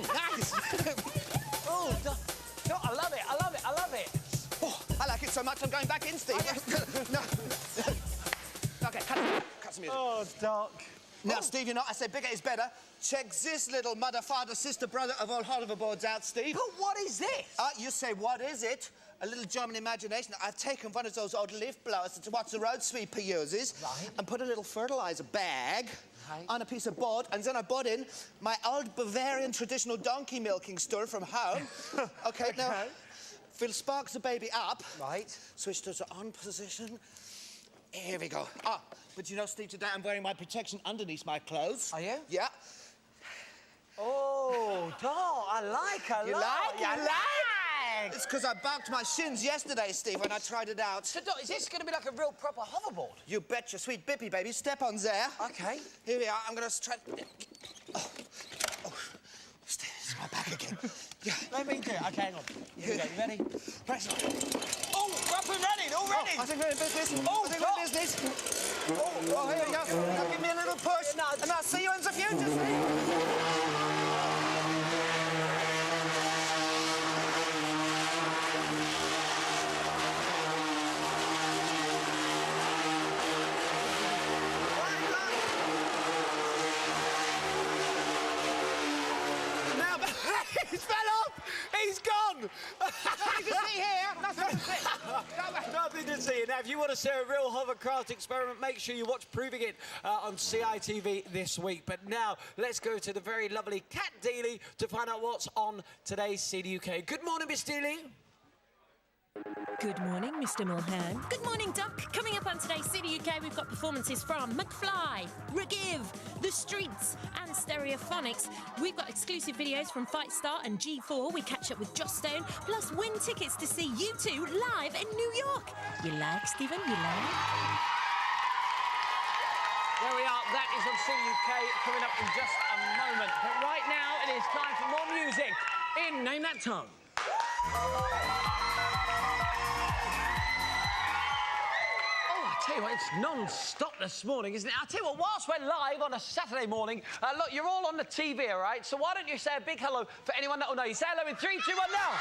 Nice. Oh, Doc, I love it. Oh, I like it so much, I'm going back in, Steve. No. OK, cut some music. Oh, Doc. Now, Steve, you know, I said bigger is better. Check this little mother, father, sister, brother of all hoverboards out, Steve. But what is this? You say, what is it? A little German imagination. I've taken one of those old leaf blowers that what the road sweeper uses and put a little fertilizer bag on a piece of board, and then I brought in my old Bavarian traditional donkey milking stool from home. OK, now, we'll spark the baby up. Right. Switch to the on position. Here we go. But you know, Steve, today I'm wearing my protection underneath my clothes. Are you? Yeah. Oh, Doc, I like a lot. You like? It's because I bumped my shins yesterday, Steve, when I tried it out. So, Doc, is this going to be like a real proper hoverboard? You betcha, sweet Bippy, baby. Step on there. OK. Here we are. I'm going to try... Oh. Steve, it's my back again. Yeah. Let me do it. OK, hang on. Here we go. You ready? Press. Oh, up and running already. I think we're in business. Oh, I think we're in business. Oh, here we go. Now give me a little push. And I'll see you in the future, Steve. He's fell off! He's gone! Nothing to see here! Nothing to see! Nothing to see. Now, if you want to see a real hovercraft experiment, make sure you watch Proving It on CITV this week. But now, let's go to the very lovely Kat Deely to find out what's on today's CDUK. Good morning, Miss Deely. Good morning, Mr. Mulhern. Good morning, Doc. Coming up on today's City UK, we've got performances from McFly, Regive, The Streets, and Stereophonics. We've got exclusive videos from Fight Star and G4. We catch up with Joss Stone, plus win tickets to see U2 live in New York. You like, Stephen? You like? There we are. That is on City UK coming up in just a moment. But right now, it is time for more music in Name That Tongue. Tell you what, it's non-stop this morning, isn't it? I'll tell you what, whilst we're live on a Saturday morning, look, you're all on the TV, all right? So why don't you say a big hello for anyone that will know you? Say hello in 3, 2, 1 now.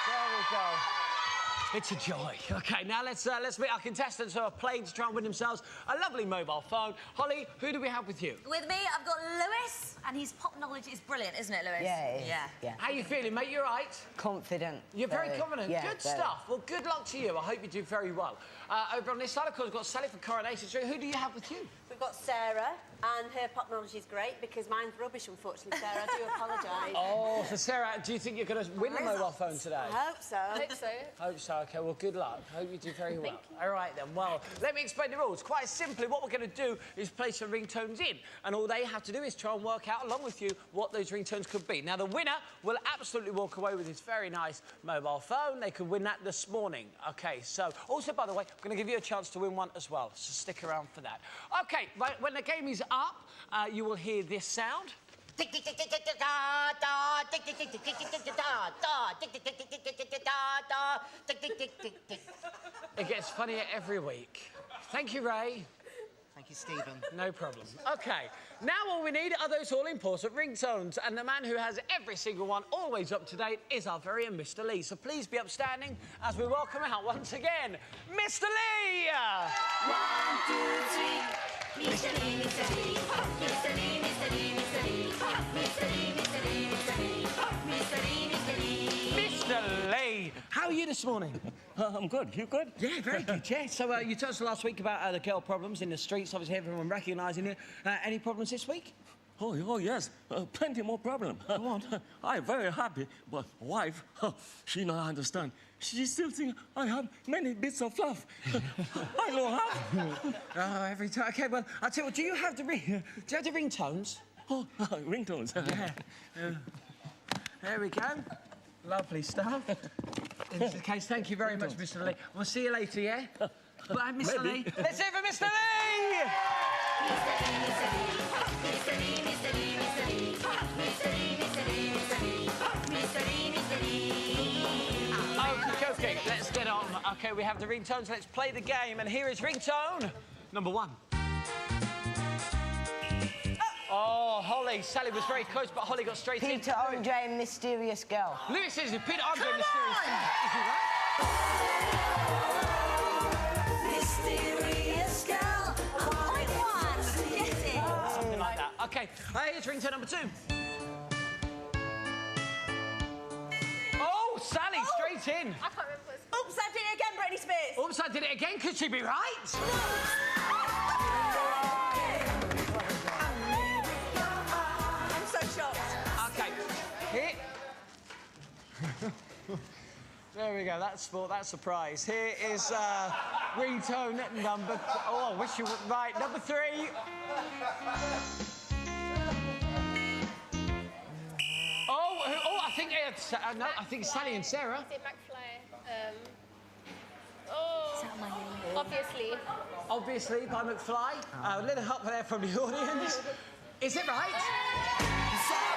There we go. It's a joy. OK, now let's meet our contestants who are playing to try and win themselves a lovely mobile phone. Holly, who do we have with you? With me, I've got Lewis, and his pop knowledge is brilliant, isn't it, Lewis? Yeah, it is. Yeah. How you feeling, mate? You all right? Confident. You're very confident. Yeah, good very. stuff. Well, good luck to you. I hope you do very well. Over on this side, of course, we've got Sally for Coronation Street. Who do you have with you? We've got Sarah, and her pop knowledge is great because mine's rubbish, unfortunately, Sarah. I do apologise. Oh, so Sarah, do you think you're going to win the mobile phone today? I hope so. Hope so. OK, well, good luck. Hope you do very well. All right, then. Well, let me explain the rules. Quite simply, what we're going to do is place some ringtones in, and all they have to do is try and work out, along with you, what those ringtones could be. Now, the winner will absolutely walk away with his very nice mobile phone. They could win that this morning. OK, so... Also, by the way, I'm going to give you a chance to win one as well, so stick around for that. OK, right, when the game is up, you will hear this sound. It gets funnier every week. Thank you, Ray. Thank you, Stephen. No problem. OK, now all we need are those all-important ringtones, and the man who has every single one always up to date is our very own Mr. Lee. So please be upstanding as we welcome out once again, Mr. Lee! 1, 2, 3. Mr. Lee, Mr. Lee. Mr. Lee, Mr. Lee, Mr. Lee. Mr. Lee, Mr. Lee, Mr. Lee. Mr. Lee, Mr. Lee. Mr. Lee, how are you this morning? I'm good. You good? Yeah, very good, yeah. So you told us last week about the girl problems in the streets, obviously everyone recognising it. Any problems this week? Oh yes. Plenty more problem. Go on. I'm very happy, but wife, she not understand. She still think I have many bits of fluff. I don't have. Oh, every time. OK, well, I'll tell you what, do you have the ringtones? Oh, ringtones. Yeah. There we go. Lovely stuff. In this case, thank you very much, Mr. Lee. We'll see you later, yeah? Bye, Mr. Lee. Let's hear for Mr. Lee! Okay, let's get on. OK, we have the ringtones. Let's play the game. And here is ringtone number 1. Oh, Holly. Sally was very close, but Holly got straight in. Peter Andre and Mysterious Girl. Lewis says Peter Andre and Mysterious Girl. Is he right? Mysterious Girl. Point 1. Get it. Something like that. OK, here's ringtone number 2. Oh, Sally, straight in. I can't remember what it's... Oops, I did it again, Britney Spears. Oops, I did it again. Could she be right? I'm so shocked. OK, here... There we go, that's sport, that's surprise. Here is ringtone number... Oh, I wish you were... Right, number 3. Oh, I think it's... no, I think it's Sally and Sarah. Is it McFly? Obviously. Obviously, by McFly. A little help there from the audience. Is it right?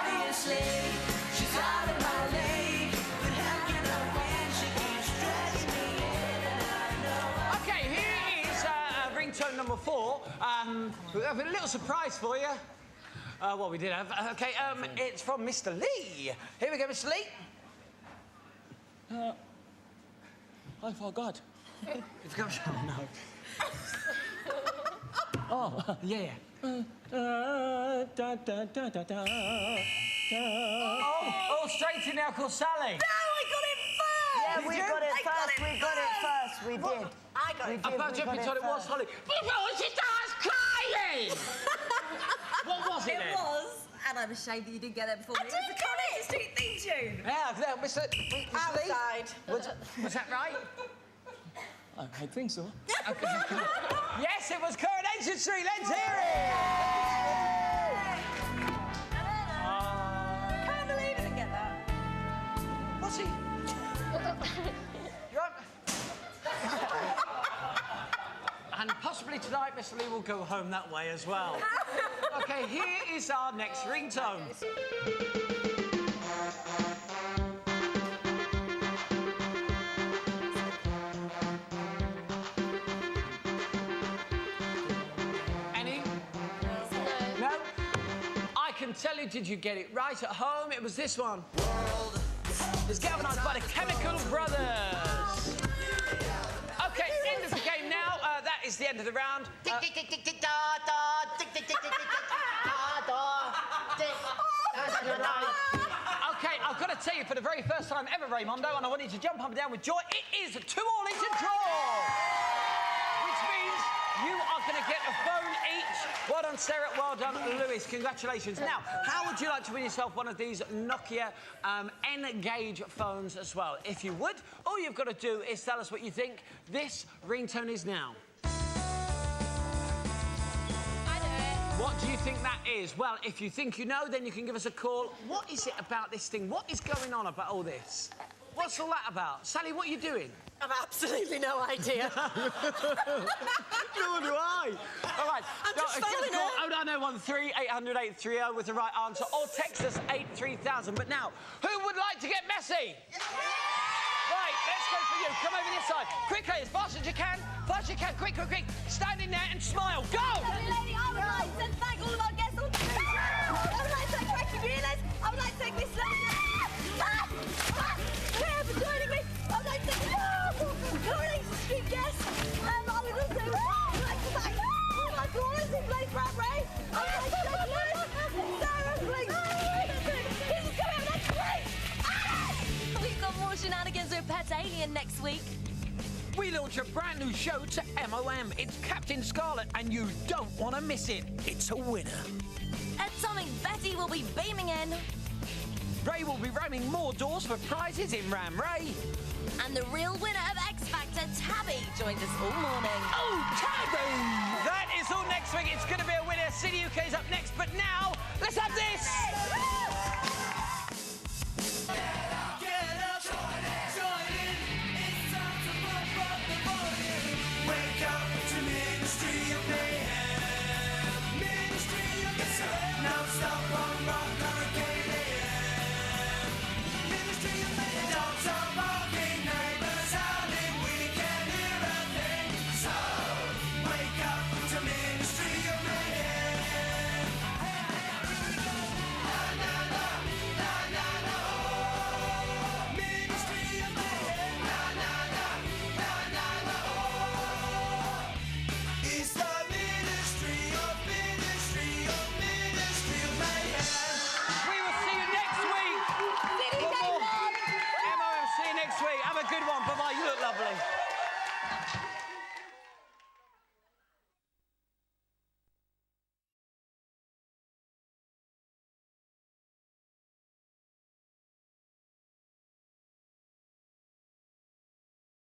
Obviously, she's out of my league. But how can I win? She keeps stressing me in, and I know. OK, here is ringtone number 4. We have a little surprise for you. Well, we did have. OK, it's from Mr. Lee. Here we go, Mr. Lee. I forgot. It's got... Oh, no. Oh, yeah. Da, da, da, da, da. Oh, straight in there, called Sally. No, I got it first! Yeah, we got it first. We got it first. We did. I got it. I jumped thought it was Holly. She starts crying! What was it then? It was, and I'm ashamed that you didn't get there before me. It was the Coronation Street theme tune. Yeah, there, Mr. Lee. Outside. Was that right? I think so. Okay. Yes, it was Coronation Street. Let's hear it! Can't believe I didn't get that. What's he? You right? And possibly tonight, Mr. Lee will go home that way as well. OK, here is our next ringtone. Any? No? I can tell you, did you get it right at home? It was this one. It's galvanised by the Chemical Brothers. the end of the round. Tick, tick, tick, tick, tick, da, da, tick, tick, tick, tick, tick, tick, da, da, tick, da, da, da. Okay, I've got to tell you, for the very first time ever, Raymondo, and I want you to jump up and down with joy, it is 2-all, it's a draw! Which means you are going to get a phone each. Well done, Sarah. Well done, Lewis. Congratulations. Now, how would you like to win yourself one of these Nokia N-Gage phones as well? If you would, all you've got to do is tell us what you think this ringtone is now. What do you think that is? Well, if you think you know, then you can give us a call. What is it about this thing? What is going on about all this? What's all that about? Sally, what are you doing? I've absolutely no idea. Nor do I. All right. I'm just following call 0913 800 830 with the right answer, or text us 83000. But now, who would like to get messy? Right, let's go for you. Come over this side. Quickly, as fast as you can. Fast as you can. Quick, quick, quick. Stand in there and smile. Go! Lady, I would like to thank all of our guests. I would like to thank Frankie Reelers. I would like to thank Miss Claire for joining me. I would like to thank Coronation Street guests. I would also like to thank all my callers who played Ram Ray. I would like to thank Lewis, Sarah, please. This is coming out next week. We've got more shenanigans with Pet Alien next week. We launch a brand new show to MOM. It's Captain Scarlet, and you don't want to miss it. It's a winner. Atomic Betty will be beaming in. Ray will be roaming more doors for prizes in Ram Ray. And the real winner of X Factor, Tabby, joins us all morning. Oh, Tabby! That is all next week. It's going to be a winner. City UK is up next. But now, let's have this! Wake up to Ministry of Mayhem. Ministry of Mayhem. Now stop on rock hurricane AM. Ministry of Mayhem. Dogs are barking, neighbors howling, we can't hear a thing. So wake up to Ministry of Mayhem. Na na na, na na na. Ministry of Mayhem. Na na na, na na na. It's the Ministry of Mayhem. We will see you next week. For more MOM. See you next week. Have a good one. Bye-bye. You look lovely.